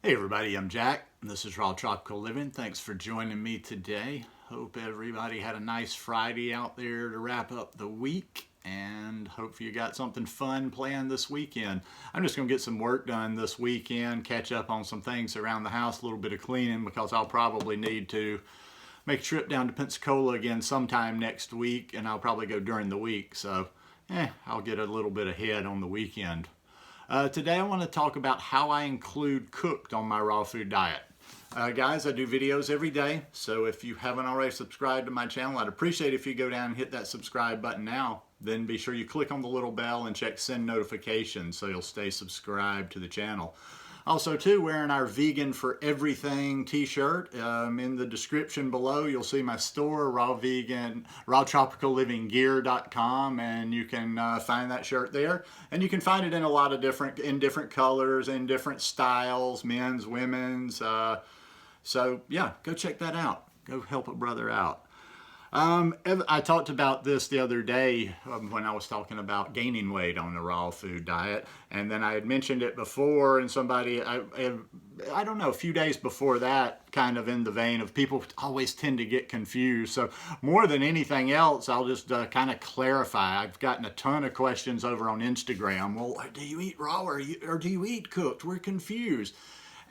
Hey everybody, I'm Jack, and this is Raw Tropical Living. Thanks for joining me today. Hope everybody had a nice Friday out there to wrap up the week, and hope you got something fun planned this weekend. I'm just going to get some work done this weekend, catch up on some things around the house, a little bit of cleaning, because I'll probably need to make a trip down to Pensacola again sometime next week, and I'll probably go during the week, so I'll get a little bit ahead on the weekend. Today I want to talk about how I include cooked on my raw food diet. Guys, I do videos every day, so if you haven't already subscribed to my channel, I'd appreciate it if you go down and hit that subscribe button now. Then be sure you click on the little bell and check send notifications so you'll stay subscribed to the channel. Also, too, wearing our Vegan for Everything t-shirt. In the description below, you'll see my store, rawtropicallivinggear.com, and you can find that shirt there. And you can find it in a lot of different colors, in different styles, men's, women's. So yeah, go check that out. Go help a brother out. I talked about this the other day when I was talking about gaining weight on the raw food diet, and then I had mentioned it before, and somebody, I don't know, a few days before that, kind of in the vein of people always tend to get confused. So more than anything else, I'll just kind of clarify. I've gotten a ton of questions over on Instagram. Well, do you eat raw or do you eat cooked? We're confused.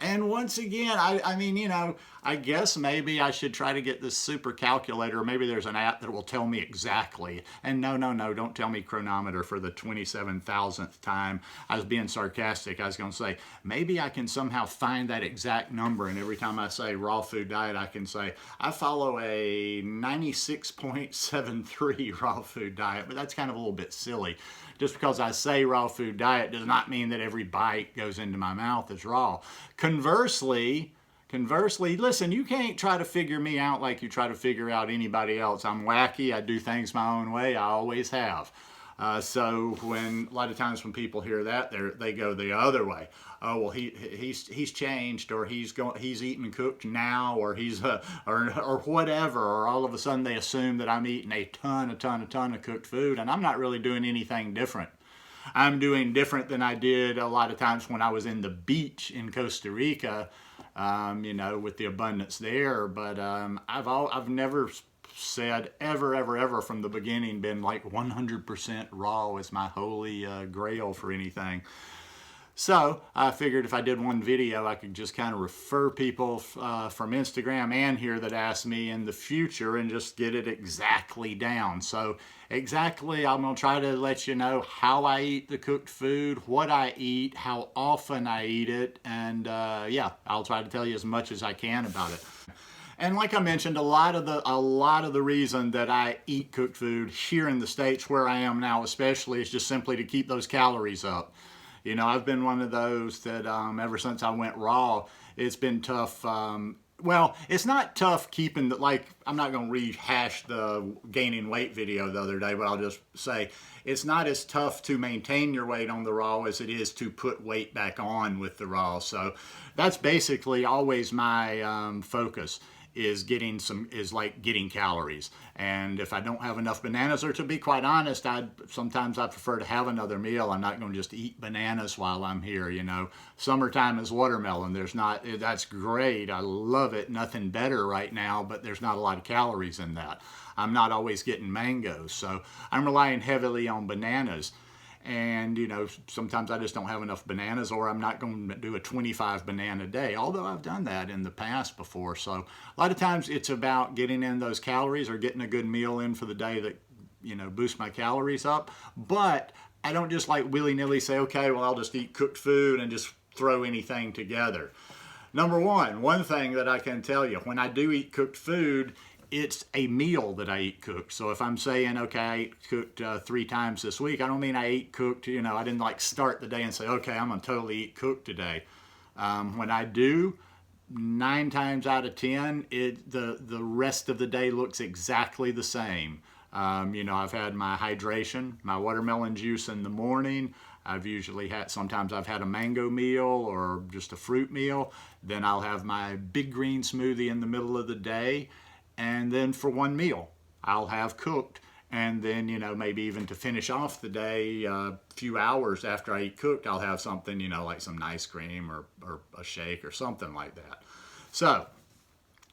And once again, I mean, you know, I guess maybe I should try to get this super calculator. Maybe there's an app that will tell me exactly. And no, don't tell me chronometer for the 27,000th time. I was being sarcastic. I was going to say, maybe I can somehow find that exact number. And every time I say raw food diet, I can say, I follow a 96.73 raw food diet. But that's kind of a little bit silly. Just because I say raw food diet does not mean that every bite goes into my mouth is raw. Conversely, listen, you can't try to figure me out like you try to figure out anybody else. I'm wacky. I do things my own way. I always have. So when a lot of times when people hear that, they go the other way. Oh well, he's changed, or he's eating cooked now, or he's or whatever, or all of a sudden they assume that I'm eating a ton of cooked food, and I'm not really doing anything different. I'm doing different than I did a lot of times when I was in the beach in Costa Rica, you know, with the abundance there. But I've never said ever from the beginning been like 100% raw as my holy grail for anything. So I figured if I did one video, I could just kind of refer people from Instagram and here that ask me in the future and just get it exactly down. So exactly, I'm going to try to let you know how I eat the cooked food, what I eat, how often I eat it, and yeah, I'll try to tell you as much as I can about it. And like I mentioned, a lot of the reason that I eat cooked food here in the States where I am now especially is just simply to keep those calories up. You know, I've been one of those that ever since I went raw, it's been tough. Well, it's not tough keeping the, like, I'm not going to rehash the gaining weight video the other day, but I'll just say it's not as tough to maintain your weight on the raw as it is to put weight back on with the raw. So that's basically always my focus. Is getting calories. And if I don't have enough bananas, or to be quite honest, sometimes I prefer to have another meal. I'm not going to just eat bananas while I'm here, you know. Summertime is watermelon. That's great. I love it. Nothing better right now, but there's not a lot of calories in that. I'm not always getting mangoes, so I'm relying heavily on bananas. And, you know, sometimes I just don't have enough bananas, or I'm not going to do a 25 banana day, although I've done that in the past before. So a lot of times it's about getting in those calories or getting a good meal in for the day that, you know, boosts my calories up. But I don't just like willy-nilly say, okay, well, I'll just eat cooked food and just throw anything together. Number one thing that I can tell you, when I do eat cooked food, it's a meal that I eat cooked. So if I'm saying, okay, I ate cooked 3 times this week, I don't mean I ate cooked, you know, I didn't like start the day and say, okay, I'm gonna totally eat cooked today. When I do, 9 times out of 10, the rest of the day looks exactly the same. You know, I've had my hydration, my watermelon juice in the morning. Sometimes I've had a mango meal or just a fruit meal. Then I'll have my big green smoothie in the middle of the day. And then for one meal, I'll have cooked. And then, maybe even to finish off the day, a few hours after I eat cooked, I'll have something, like some ice cream or a shake or something like that. So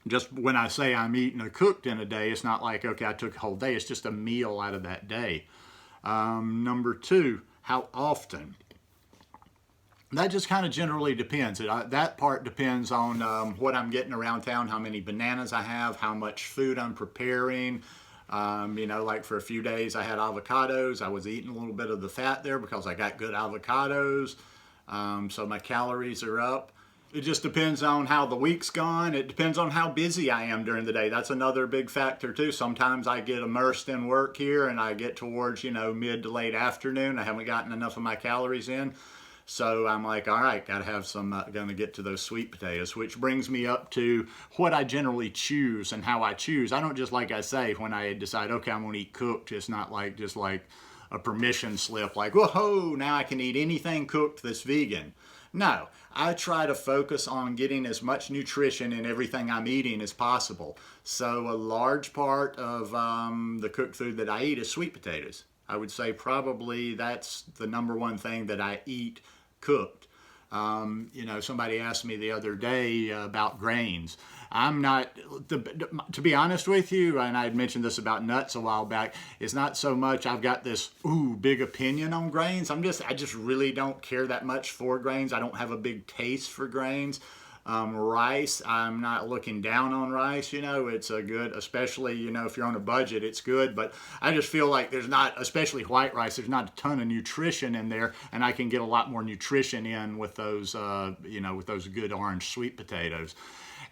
just when I say I'm eating a cooked in a day, it's not like, okay, I took a whole day. It's just a meal out of that day. Number two, how often? That just kind of generally depends. That part depends on what I'm getting around town, how many bananas I have, how much food I'm preparing. Like for a few days I had avocados. I was eating a little bit of the fat there because I got good avocados. So my calories are up. It just depends on how the week's gone. It depends on how busy I am during the day. That's another big factor too. Sometimes I get immersed in work here and I get towards, mid to late afternoon. I haven't gotten enough of my calories in. So I'm like, all right, got to have some, going to get to those sweet potatoes, which brings me up to what I generally choose and how I choose. I don't just, like I say, when I decide, okay, I'm going to eat cooked, it's not like just like a permission slip, like, whoa, now I can eat anything cooked that's vegan. No, I try to focus on getting as much nutrition in everything I'm eating as possible. So a large part of the cooked food that I eat is sweet potatoes. I would say probably that's the number one thing that I eat cooked. Somebody asked me the other day about grains. I'm not, to be honest with you, and I had mentioned this about nuts a while back, it's not so much I've got this big opinion on grains. I just really don't care that much for grains. I don't have a big taste for grains. Rice, I'm not looking down on rice, it's a good, especially, if you're on a budget, it's good, but I just feel like there's not, especially white rice, there's not a ton of nutrition in there, and I can get a lot more nutrition in with those, with those good orange sweet potatoes.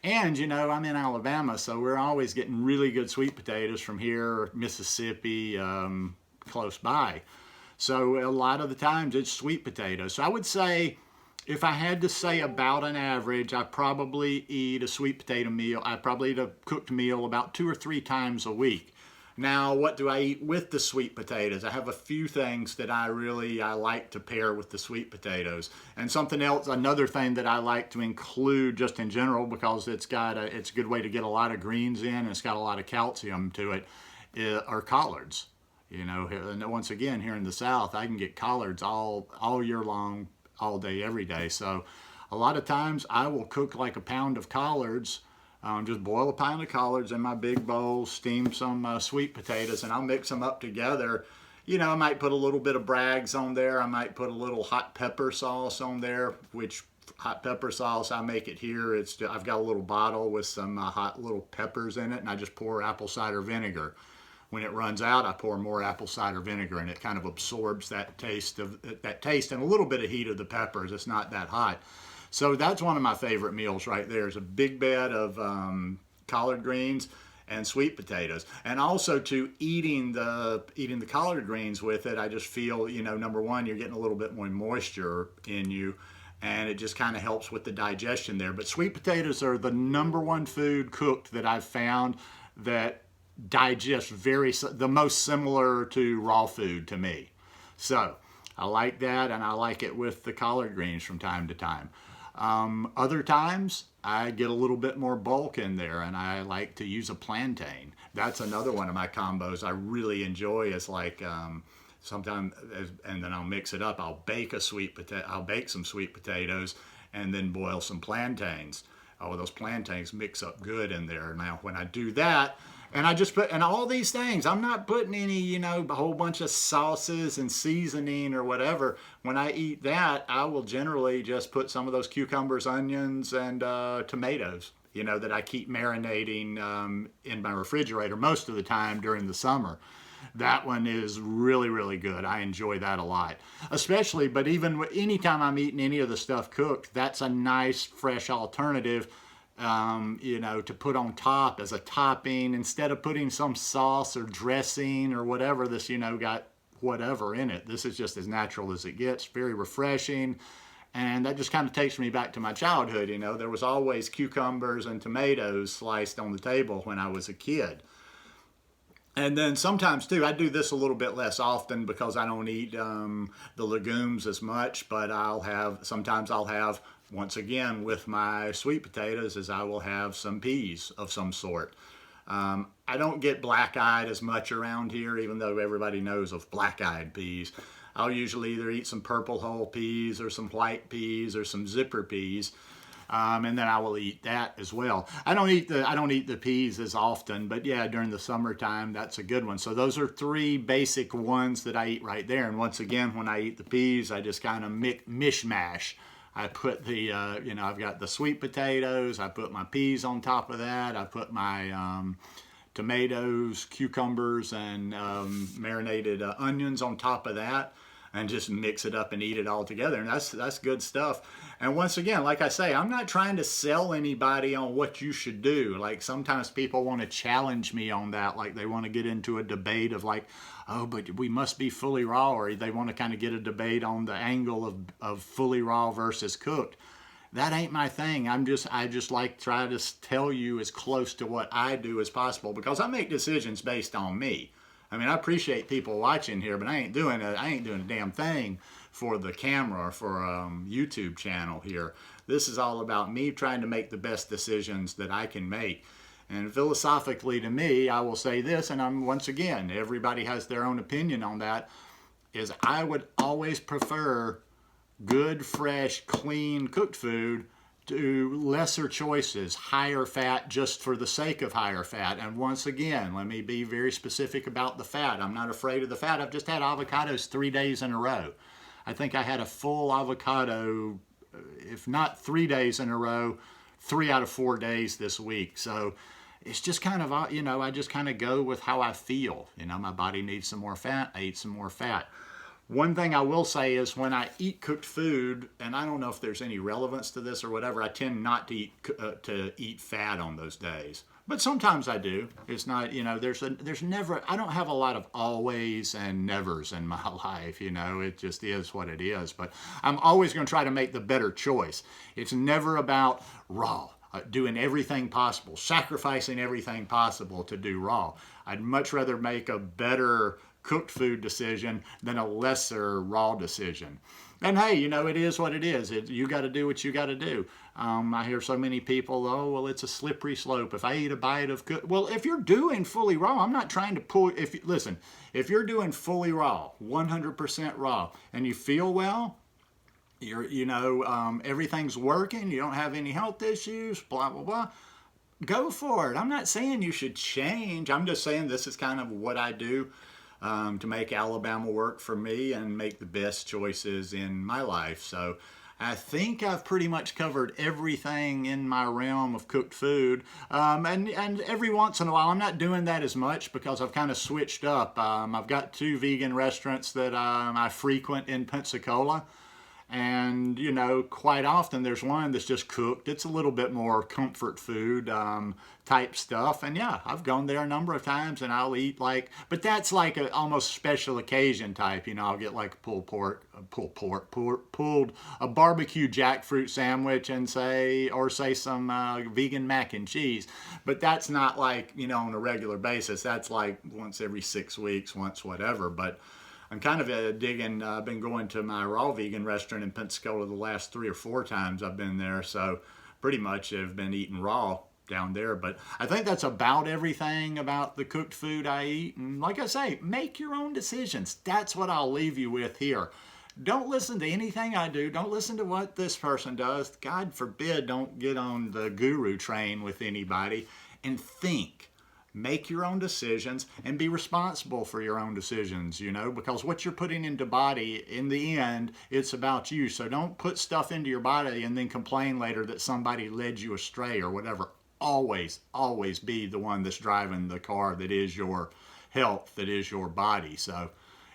And, I'm in Alabama, so we're always getting really good sweet potatoes from here, Mississippi, close by. So a lot of the times it's sweet potatoes. So I would say, if I had to say about an average, I probably eat a sweet potato meal. I probably eat a cooked meal about 2 or 3 times a week. Now, what do I eat with the sweet potatoes? I have a few things that I like to pair with the sweet potatoes. And something else, another thing that I like to include just in general, because it's a good way to get a lot of greens in and it's got a lot of calcium to it, are collards. And once again, here in the South, I can get collards all year long, all day, every day. So a lot of times I will cook like a pound of collards, just boil a pound of collards in my big bowl, steam some sweet potatoes, and I'll mix them up together. I might put a little bit of Bragg's on there. I might put a little hot pepper sauce on there, which hot pepper sauce, I make it here. I've got a little bottle with some hot little peppers in it, and I just pour apple cider vinegar. When it runs out, I pour more apple cider vinegar, and it kind of absorbs that taste and a little bit of heat of the peppers. It's not that hot. So that's one of my favorite meals right there, is a big bed of collard greens and sweet potatoes. And also to eating the collard greens with it, I just feel, number one, you're getting a little bit more moisture in you, and it just kind of helps with the digestion there. But sweet potatoes are the number one food cooked that I've found that digest the most similar to raw food to me. So I like that, and I like it with the collard greens from time to time. Other times I get a little bit more bulk in there, and I like to use a plantain. That's another one of my combos I really enjoy, is like sometimes, and then I'll mix it up. I'll bake some sweet potatoes and then boil some plantains. Those plantains mix up good in there. Now when I do that, and I just put, and all these things, I'm not putting any, a whole bunch of sauces and seasoning or whatever. When I eat that, I will generally just put some of those cucumbers, onions, and tomatoes, that I keep marinating in my refrigerator most of the time during the summer. That one is really, really good. I enjoy that a lot. Especially, but even anytime I'm eating any of the stuff cooked, that's a nice, fresh alternative to put on top as a topping, instead of putting some sauce or dressing or whatever. This, got whatever in it. This is just as natural as it gets, very refreshing. And that just kind of takes me back to my childhood. There was always cucumbers and tomatoes sliced on the table when I was a kid. And then sometimes too, I do this a little bit less often because I don't eat the legumes as much, but sometimes I'll have, once again, with my sweet potatoes, I will have some peas of some sort. I don't get black-eyed as much around here, even though everybody knows of black-eyed peas. I'll usually either eat some purple hull peas or some white peas or some zipper peas. And then I will eat that as well. I don't eat the peas as often, but yeah, during the summertime, that's a good one. So those are 3 basic ones that I eat right there. And once again, when I eat the peas, I just kind of mishmash. I put the, I've got the sweet potatoes. I put my peas on top of that. I put my tomatoes, cucumbers, and marinated onions on top of that, and just mix it up and eat it all together. And that's good stuff. And once again, like I say, I'm not trying to sell anybody on what you should do. Like sometimes people want to challenge me on that. Like they want to get into a debate of like, oh, but we must be fully raw, or they want to kind of get a debate on the angle of fully raw versus cooked. That ain't my thing. I just like try to tell you as close to what I do as possible, because I make decisions based on me. I mean, I appreciate people watching here, but I ain't doing a damn thing for the camera or for a YouTube channel here. This is all about me trying to make the best decisions that I can make. And philosophically, to me, I will say this, and once again, everybody has their own opinion on that, is I would always prefer good, fresh, clean, cooked food to lesser choices, higher fat just for the sake of higher fat. And once again, let me be very specific about the fat. I'm not afraid of the fat. I've just had avocados 3 days in a row. I think I had a full avocado, if not 3 days in a row, 3 out of 4 days this week. So it's just kind of, I just kind of go with how I feel. My body needs some more fat, I eat some more fat. One thing I will say is when I eat cooked food, and I don't know if there's any relevance to this or whatever, I tend not to eat fat on those days. But sometimes I do. It's not, there's never, I don't have a lot of always and nevers in my life, it just is what it is. But I'm always going to try to make the better choice. It's never about raw, doing everything possible, sacrificing everything possible to do raw. I'd much rather make a better cooked food decision than a lesser raw decision. And hey, it is what it is. You got to do what you got to do. I hear so many people, oh, well, it's a slippery slope. If I eat a bite of well, if you're doing fully raw, I'm not trying to pull, listen, if you're doing fully raw, 100% raw, and you feel well, everything's working, you don't have any health issues, blah, blah, blah, go for it. I'm not saying you should change. I'm just saying this is kind of what I do to make Alabama work for me and make the best choices in my life. So I think I've pretty much covered everything in my realm of cooked food. And every once in a while, I'm not doing that as much because I've kind of switched up. I've got 2 vegan restaurants that I frequent in Pensacola. And, quite often there's one that's just cooked. It's a little bit more comfort food type stuff. And yeah, I've gone there a number of times and I'll eat but that's like a almost special occasion type. I'll get like a pulled a barbecue jackfruit sandwich and say some vegan mac and cheese. But that's not like, on a regular basis. That's like once every 6 weeks, once whatever. But I'm kind of digging, I've been going to my raw vegan restaurant in Pensacola the last 3 or 4 times I've been there. So pretty much I've been eating raw down there. But I think that's about everything about the cooked food I eat. And like I say, make your own decisions. That's what I'll leave you with here. Don't listen to anything I do. Don't listen to what this person does. God forbid, don't get on the guru train with anybody. And think. Make your own decisions and be responsible for your own decisions, because what you're putting into body, in the end, it's about you. So don't put stuff into your body and then complain later that somebody led you astray or whatever. Always, always be the one that's driving the car that is your health, that is your body. So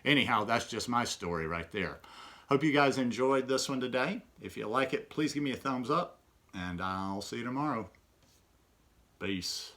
anyhow, that's just my story right there. Hope you guys enjoyed this one today. If you like it, please give me a thumbs up, and I'll see you tomorrow. Peace.